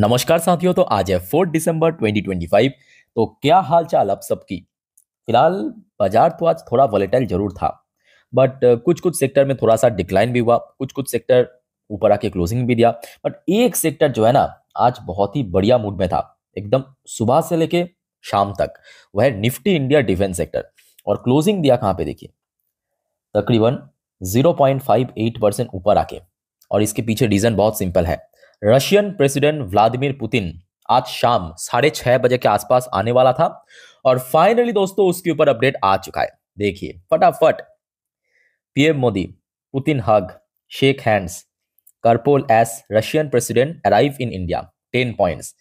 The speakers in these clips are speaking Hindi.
नमस्कार साथियों। तो आज है 4 दिसंबर 2025। तो क्या हाल चाल आप सबकी। फिलहाल बाजार तो आज थोड़ा वॉलेटाइल जरूर था, बट कुछ कुछ सेक्टर में थोड़ा सा डिक्लाइन भी हुआ, कुछ कुछ सेक्टर ऊपर आके क्लोजिंग भी दिया। बट एक सेक्टर जो है ना, आज बहुत ही बढ़िया मूड में था, एकदम सुबह से लेके शाम तक। वह है निफ्टी इंडिया डिफेंस सेक्टर। और क्लोजिंग दिया कहाँ पे देखिए, तकरीबन 0.58% ऊपर आके। और इसके पीछे रीजन बहुत सिंपल है। रशियन प्रेसिडेंट व्लादिमीर पुतिन आज शाम 6:30 बजे के आसपास आने वाला था, और फाइनली दोस्तों उसके ऊपर अपडेट आ चुका है। देखिए फटाफट। PM Modi, Putin hug, shake hands, carpool as Russian president arrive in India, 10 points.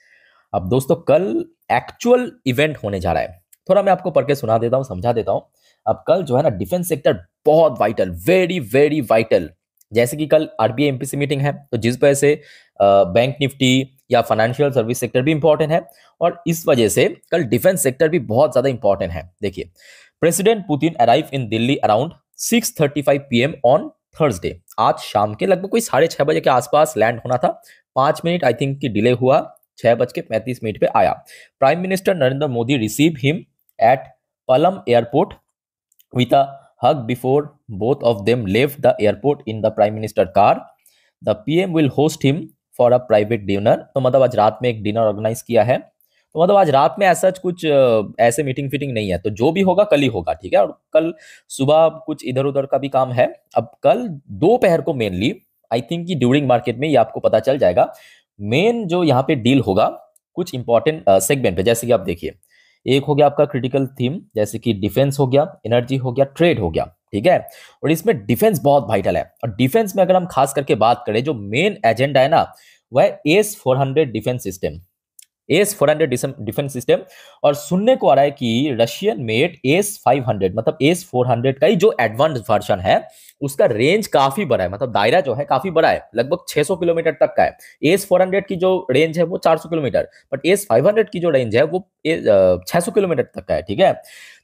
अब दोस्तों कल एक्चुअल इवेंट होने जा रहा है, थोड़ा मैं आपको पढ़ के सुना देता हूँ, समझा देता हूँ। अब कल जो है ना, डिफेंस सेक्टर बहुत वाइटल, वेरी वेरी वाइटल। जैसे कि कल आरबीआई एमपीसी मीटिंग है, तो जिस वजह से बैंक निफ्टी या फाइनेंशियल सर्विस सेक्टर भी इंपॉर्टेंट है, और इस वजह से कल डिफेंस सेक्टर भी बहुत ज्यादा इंपॉर्टेंट है। देखिए, president Putin arrive in Delhi around 6:35 PM on Thursday. आज शाम के लगभग कोई 6:30 बजे के आसपास लैंड होना था। 5 मिनट आई थिंक की डिले हुआ, 6:35 पे आया। Prime minister Narendra Modi receive him at पलम airport with a hug before both of them left the airport in the prime minister car. The PM will host him for a private dinner. तो मतलब आज रात में एक डिनर ऑर्गेनाइज किया है। तो मतलब आज रात में ऐसा कुछ ऐसे मीटिंग फिटिंग नहीं है, तो जो भी होगा कल ही होगा, ठीक है। और कल सुबह कुछ इधर उधर का भी काम है। अब कल दोपहर को मेनली आई थिंक कि ड्यूरिंग मार्केट में ये आपको पता चल जाएगा। मेन जो यहाँ पे डील होगा कुछ इंपॉर्टेंट सेगमेंट पे, जैसे कि आप देखिए, एक हो गया आपका क्रिटिकल थीम, जैसे कि डिफेंस हो गया, एनर्जी हो गया, ट्रेड हो गया, ठीक है। और इसमें डिफेंस बहुत वाइटल है। और डिफेंस में अगर हम खास करके बात करें, जो मेन एजेंडा है ना, वह एस-400 डिफेंस सिस्टम, एस-400 डिफेंस सिस्टम। और सुनने को आ रहा है कि रशियन मेड एस-500, मतलब एस-400 का ही जो एडवांस वर्जन है, उसका रेंज काफी बड़ा है, मतलब दायरा जो है काफी बड़ा है, लगभग 600 किलोमीटर तक का है। एस-400 की जो रेंज है वो 400 किलोमीटर, बट एस-500 की जो रेंज है वो 600 किलोमीटर तक का है, ठीक है।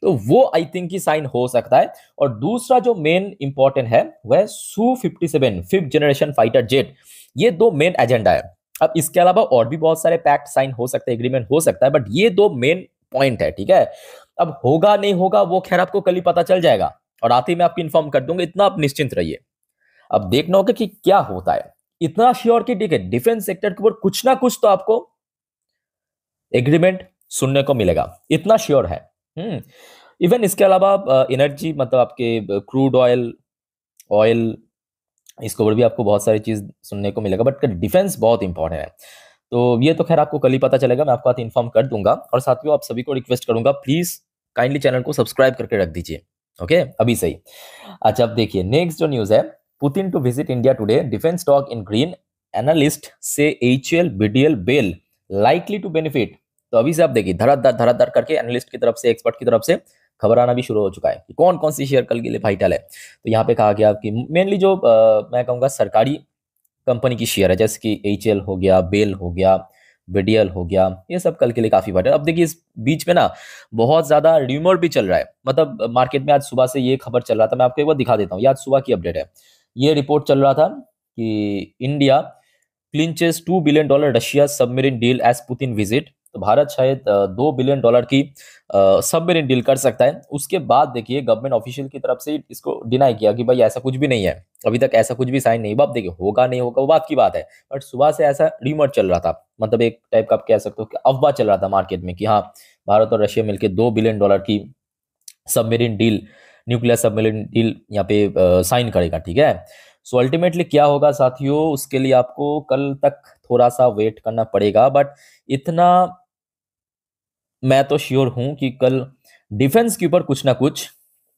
तो वो आई थिंक की साइन हो सकता है। और दूसरा जो मेन इंपॉर्टेंट है वह Su-57 5th generation fighter jet. ये दो मेन एजेंडा है। अब इसके अलावा और भी बहुत सारे पैक्ट साइन हो सकते हैं, एग्रीमेंट हो सकता है, बट ये दो मेन पॉइंट है, ठीक है। अब होगा नहीं होगा वो खैर आपको कल ही पता चल जाएगा, और आते ही मैं आपको इन्फॉर्म कर दूंगा, इतना आप निश्चिंत रहिए। अब देखना होगा कि क्या होता है। इतना श्योर कि ठीक है, डिफेंस सेक्टर के ऊपर कुछ ना कुछ तो आपको एग्रीमेंट सुनने को मिलेगा, इतना श्योर है। इवन इसके अलावा एनर्जी, मतलब आपके क्रूड ऑयल, ऑयल, इसके ऊपर भी आपको बहुत सारी चीज सुनने को मिलेगा, बट डिफेंस बहुत इंपॉर्टेंट है। तो ये तो खैर आपको कल ही पता चलेगा, मैं आपको इन्फॉर्म कर दूंगा। और साथियों आप सभी को रिक्वेस्ट करूंगा, प्लीज काइंडली चैनल को सब्सक्राइब करके रख दीजिए, ओके अभी सही। अच्छा, अब देखिए नेक्स्ट जो न्यूज है, Putin to visit India today, defence stock in green, analyst से HAL BDL BEL likely to benefit. तो अभी से आप देखिए, धड़ाधड़ करके एनालिस्ट की तरफ से, एक्सपर्ट की तरफ से खबर आना भी शुरू हो चुका है कि कौन कौन सी शेयर कल के लिए वाइटल है। तो यहाँ पे कहा गया कि मेनली जो मैं कहूँगा सरकारी कंपनी की शेयर है, जैसे कि एचएल हो गया, बेल हो गया, बीडीएल हो गया, ये सब कल के लिए काफी वाइटल। अब देखिए इस बीच में ना बहुत ज्यादा र्यूमर भी चल रहा है, मतलब मार्केट में आज सुबह से ये खबर चल रहा था, मैं आपको एक बार दिखा देता हूँ, ये आज सुबह की अपडेट है। ये रिपोर्ट चल रहा था कि India clinches $2 billion Russia submarine deal as Putin visit. तो भारत शायद $2 बिलियन की सबमरीन डील कर सकता है। उसके बाद देखिए गवर्नमेंट ऑफिशियल की तरफ से इसको डिनाई किया कि भाई ऐसा कुछ भी नहीं है, अभी तक ऐसा कुछ भी साइन नहीं हुआ। अब देखिए होगा नहीं होगा वो बात की बात है, बट सुबह से ऐसा रीमर चल रहा था, मतलब एक टाइप का आप कह सकते हो कि अफवाह चल रहा था मार्केट में कि हाँ, भारत और रशिया मिलकर $2 बिलियन की submarine deal, nuclear submarine deal यहाँ पे साइन करेगा, ठीक है। सो अल्टीमेटली क्या होगा साथियों, उसके लिए आपको कल तक थोड़ा सा वेट करना पड़ेगा, बट इतना मैं तो श्योर हूं कि कल डिफेंस के ऊपर कुछ ना कुछ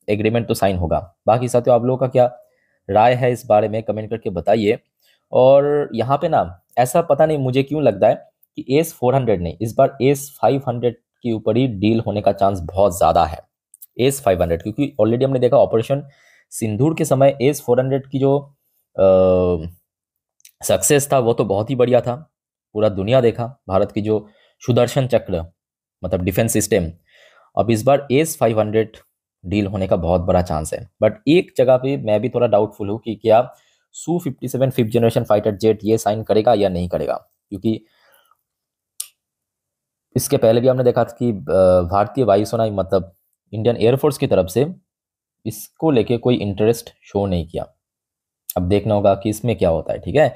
एग्रीमेंट तो साइन होगा। बाकी साथियों आप लोगों का क्या राय है इस बारे में, कमेंट करके बताइए। और यहाँ पे ना ऐसा पता नहीं मुझे क्यों लगता है कि एस-400 नहीं, इस बार एस-500 के ऊपर ही डील होने का चांस बहुत ज्यादा है। एस-500 क्योंकि ऑलरेडी हमने देखा ऑपरेशन सिंदूर के समय एस-400 की जो सक्सेस था वो तो बहुत ही बढ़िया था, पूरा दुनिया देखा भारत की जो सुदर्शन चक्र, मतलब डिफेंस सिस्टम। अब इस बार एस-500 डील होने का बहुत बड़ा चांस है, बट एक जगह पे मैं भी थोड़ा डाउटफुल हूँ कि क्या Su-57 5th generation fighter jet ये साइन करेगा या नहीं करेगा, क्योंकि इसके पहले भी हमने देखा था कि भारतीय वायुसेना मतलब इंडियन एयरफोर्स की तरफ से इसको लेके कोई इंटरेस्ट शो नहीं किया। अब देखना होगा कि इसमें क्या होता है, ठीक है।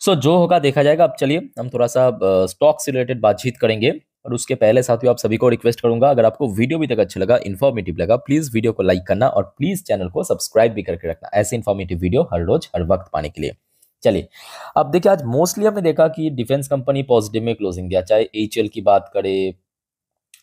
सो जो होगा देखा जाएगा। अब चलिए हम थोड़ा सा स्टॉक से रिलेटेड बातचीत करेंगे, और उसके पहले साथियों आप सभी को रिक्वेस्ट करूंगा, अगर आपको वीडियो भी तक अच्छा लगा, इन्फॉर्मेटिव लगा, प्लीज वीडियो को लाइक करना और प्लीज चैनल को सब्सक्राइब भी करके रखना ऐसे इन्फॉर्मेटिव वीडियो हर रोज हर वक्त पाने के लिए। चलिए अब देखिए, आज मोस्टली हमने देखा कि डिफेंस कंपनी पॉजिटिव में क्लोजिंग दिया, चाहे एचएल की बात करें,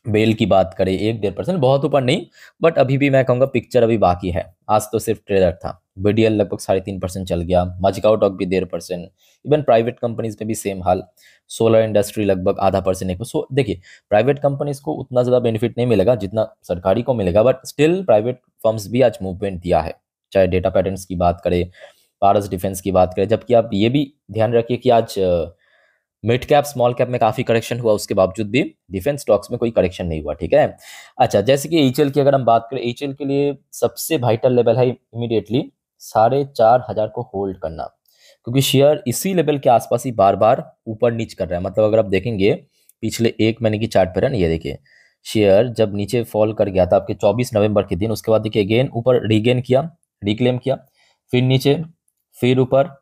बेल की बात करें, 1-1.5% बहुत ऊपर नहीं, बट अभी भी मैं कहूँगा पिक्चर अभी बाकी है। आज तो सिर्फ ट्रेलर था। बीडीएल लगभग 3.5% चल गया, मजगांव डॉक भी 1.5%, इवन प्राइवेट कंपनीज में भी सेम हाल। सोलर इंडस्ट्री लगभग 0.5% एक। सो देखिए, प्राइवेट कंपनीज को उतना ज़्यादा बेनिफिट नहीं मिलेगा जितना सरकारी को मिलेगा, बट स्टिल प्राइवेट फर्म्स भी आज मूवमेंट दिया है। चाहे डेटा पैटर्न्स की बात करें, पारस डिफेंस की बात करें, जबकि आप ये भी ध्यान रखिए कि आज मिड कैप स्मॉल कैप में काफी करेक्शन हुआ, उसके बावजूद भी डिफेंस स्टॉक्स में कोई करेक्शन नहीं हुआ, ठीक है। अच्छा, जैसे कि एचएल की अगर हम बात करें, एचएल के लिए सबसे वाइटल लेवल है इमीडिएटली 4,500 को होल्ड करना, क्योंकि शेयर इसी लेवल के आसपास ही बार बार ऊपर नीच कर रहा है। मतलब अगर आप देखेंगे पिछले एक महीने की चार्ट पैटर्न, ये देखिए, शेयर जब नीचे फॉल कर गया था आपके 24 नवंबर के दिन, उसके बाद देखिए अगेन ऊपर रिगेन किया, रिक्लेम किया, फिर नीचे, फिर ऊपर,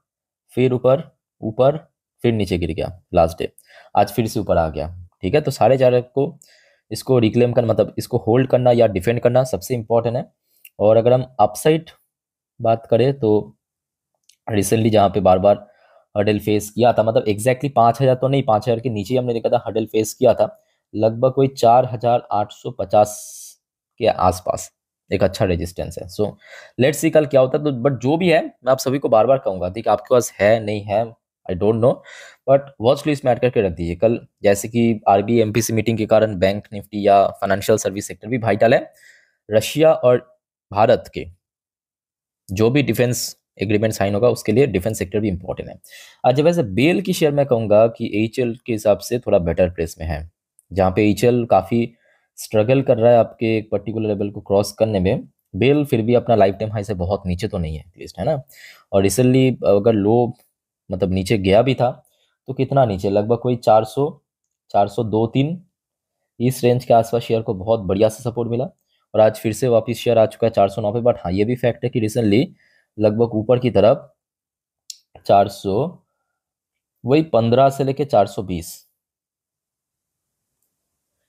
फिर ऊपर, ऊपर, फिर नीचे गिर गया लास्ट डे, आज फिर से ऊपर आ गया, ठीक है। तो 4,500 को इसको रिक्लेम करना, मतलब इसको होल्ड करना या डिफेंड करना सबसे इंपॉर्टेंट है। और अगर हम अपसाइड बात करें तो रिसेंटली जहाँ पे बार बार हडल फेस किया था, मतलब एग्जैक्टली 5,000 तो नहीं, 5,000 के नीचे ही हमने देखा था हडल फेस किया था, लगभग कोई 4,850 के आसपास एक अच्छा रेजिस्टेंस है। सो लेट्स सी कल क्या होता है। तो बट जो भी है, मैं आप सभी को बार बार कहूंगा, ठीक है, आपके पास है नहीं है I don't know, but watch list में ऐड करके रख दीजिए। कल जैसे कि आरबीआई एमपीसी मीटिंग के कारण बैंक निफ्टी या फाइनेंशियल सर्विस सेक्टर भी वाइटल है। रशिया और भारत के जो भी डिफेंस एग्रीमेंट साइन होगा उसके लिए डिफेंस सेक्टर भी इंपॉर्टेंट है। आज वैसे बेल की शेयर मैं कहूंगा कि एचएल के हिसाब से थोड़ा बेटर प्लेस में है, जहाँ पे एचएल काफ़ी स्ट्रगल कर रहा है आपके एक पर्टिकुलर लेवल को क्रॉस करने में। बेल फिर भी अपना लाइफ टाइम हाई से बहुत नीचे तो नहीं है एटलीस्ट, है ना। और रिसेंटली अगर लो मतलब नीचे गया भी था तो कितना नीचे, लगभग कोई 400, 402-3 इस रेंज के आसपास शेयर को बहुत बढ़िया से सपोर्ट मिला, और आज फिर से वापस शेयर आ चुका है 409 पे। बट हाँ, ये भी फैक्ट है कि रिसेंटली लगभग ऊपर की तरफ 400, वही 15 से लेके 420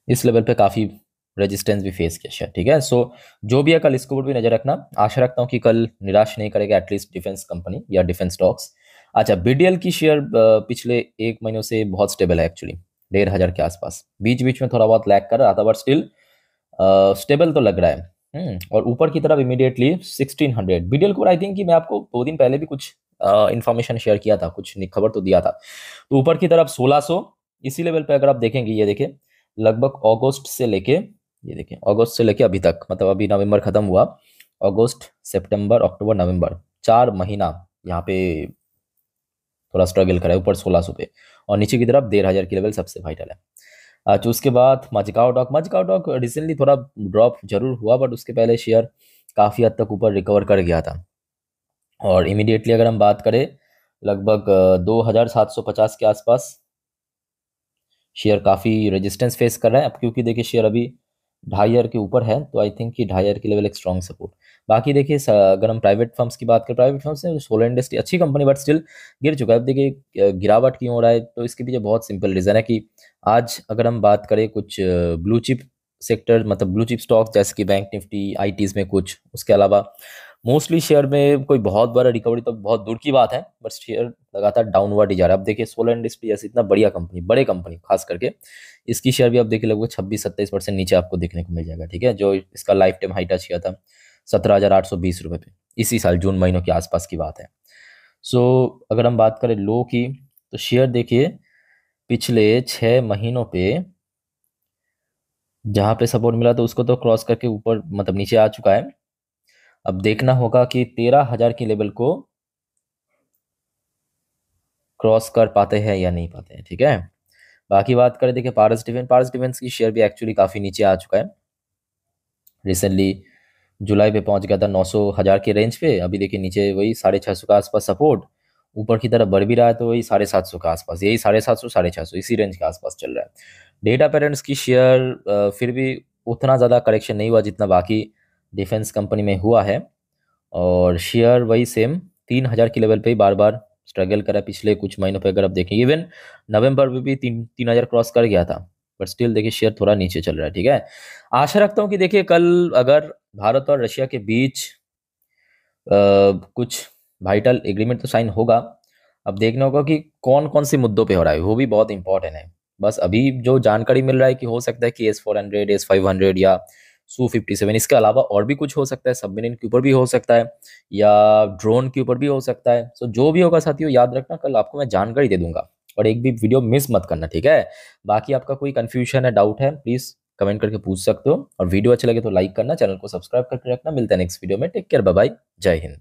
इस लेवल पे काफ़ी रेजिस्टेंस भी फेस किया शेयर, ठीक है। सो जो भी है, कल इसके ऊपर भी नजर रखना। आशा रखता हूँ कि कल निराश नहीं करेगा एटलीस्ट डिफेंस कंपनी या डिफेंस स्टॉक्स। अच्छा, बीडीएल की शेयर पिछले एक महीनों से बहुत स्टेबल है एक्चुअली, 1,500 के आसपास, बीच बीच में थोड़ा बहुत लैग कर रहा था, बट स्टिल स्टेबल तो लग रहा है। और ऊपर की तरफ इमीडिएटली 1,600 बीडीएल को। आई थिंक कि मैं आपको 2 दिन पहले भी कुछ इन्फॉर्मेशन शेयर किया था, कुछ खबर तो दिया था। तो ऊपर की तरफ 1,600 इसी लेवल पे अगर आप देखेंगे, ये देखिए लगभग अगस्त से लेके, ये देखिए अगस्त से लेके अभी तक, मतलब अभी नवंबर खत्म हुआ, अगस्त, सितंबर, अक्टूबर, नवंबर, 4 महीना यहाँ पे थोड़ा स्ट्रगल करा है, ऊपर 1,600 पे, और नीचे की तरफ 1,500 की लेवल सबसे वाइटल है। अच्छा, उसके बाद मजगांव डॉक रिसेंटली थोड़ा ड्रॉप जरूर हुआ, बट उसके पहले शेयर काफ़ी हद तक ऊपर रिकवर कर गया था। और इमीडिएटली अगर हम बात करें, लगभग 2,750 के आसपास शेयर काफ़ी रेजिस्टेंस फेस कर रहा है अब, क्योंकि देखिए शेयर अभी 2,500 के ऊपर है, तो आई थिंक कि 2,500 की लेवल एक स्ट्रॉन्ग सपोर्ट। बाकी देखिए अगर हम प्राइवेट फर्म्स की बात करें, प्राइवेट फर्म्स में सोलर इंडस्ट्री अच्छी कंपनी, बट स्टिल गिर चुका है। अब देखिए गिरावट क्यों हो रहा है, तो इसके पीछे बहुत सिंपल रीज़न है कि आज अगर हम बात करें कुछ ब्लू चिप सेक्टर, मतलब ब्लू चिप स्टॉक जैसे कि बैंक निफ्टी, आईटीज में कुछ, उसके अलावा मोस्टली शेयर में कोई बहुत बड़ा रिकवरी तो बहुत दूर की बात है, बट शेयर लगातार डाउनवर्ड ही जा रहा है। अब देखिए सोलर इंडस्ट्री जैसे इतना बढ़िया कंपनी, बड़े कंपनी खास करके, इसकी शेयर भी अब देखिए लगभग 26-27% नीचे आपको देखने को मिल जाएगा, ठीक है। जो इसका लाइफ टाइम हाई टच किया था 17,820 रुपये पे, इसी साल जून महीनों के आसपास की बात है। सो अगर हम बात करें लो की, तो शेयर देखिए पिछले 6 महीनों पे जहाँ पे सपोर्ट मिला तो उसको तो क्रॉस करके ऊपर मतलब नीचे आ चुका है। अब देखना होगा कि 13,000 की लेवल को क्रॉस कर पाते हैं या नहीं पाते हैं, ठीक है। बाकी बात करें, देखिए पारस डिफेंस की शेयर भी एक्चुअली काफ़ी नीचे आ चुका है। रिसेंटली जुलाई पे पहुंच गया था 900 हज़ार के रेंज पे, अभी देखिए नीचे वही 650 के आसपास सपोर्ट, ऊपर की तरफ बढ़ भी रहा है तो वही 750 के आसपास, यही 750 650 इसी रेंज के आसपास चल रहा है। डेटा पेरेंट्स की शेयर फिर भी उतना ज़्यादा करेक्शन नहीं हुआ जितना बाकी डिफेंस कंपनी में हुआ है, और शेयर वही सेम 3,000 के लेवल पे ही बार बार स्ट्रगल करा पिछले कुछ महीनों पे। अगर आप देखें इवन नवंबर में भी 3,000 क्रॉस कर गया था, बट स्टिल देखिए शेयर थोड़ा नीचे चल रहा है। ठीक है, आशा रखता हूँ कि देखिए कल अगर भारत और रशिया के बीच कुछ वाइटल एग्रीमेंट तो साइन होगा। अब देखना होगा कि कौन कौन से मुद्दों पे हो रहा है, वो भी बहुत इंपॉर्टेंट है। बस अभी जो जानकारी मिल रहा है कि हो सकता है कि S-400 S-500 या Su-57, इसके अलावा और भी कुछ हो सकता है, सबमरीन के ऊपर भी हो सकता है या ड्रोन के ऊपर भी हो सकता है। सो जो भी होगा साथियों, याद रखना कल आपको मैं जानकारी दे दूंगा, और एक भी वीडियो मिस मत करना, ठीक है। बाकी आपका कोई कंफ्यूजन है, डाउट है, प्लीज कमेंट करके पूछ सकते हो, और वीडियो अच्छा लगे तो लाइक करना, चैनल को सब्सक्राइब करके रखना। मिलता है नेक्स्ट वीडियो में, टेक केयर, बाय बाय, जय हिंद।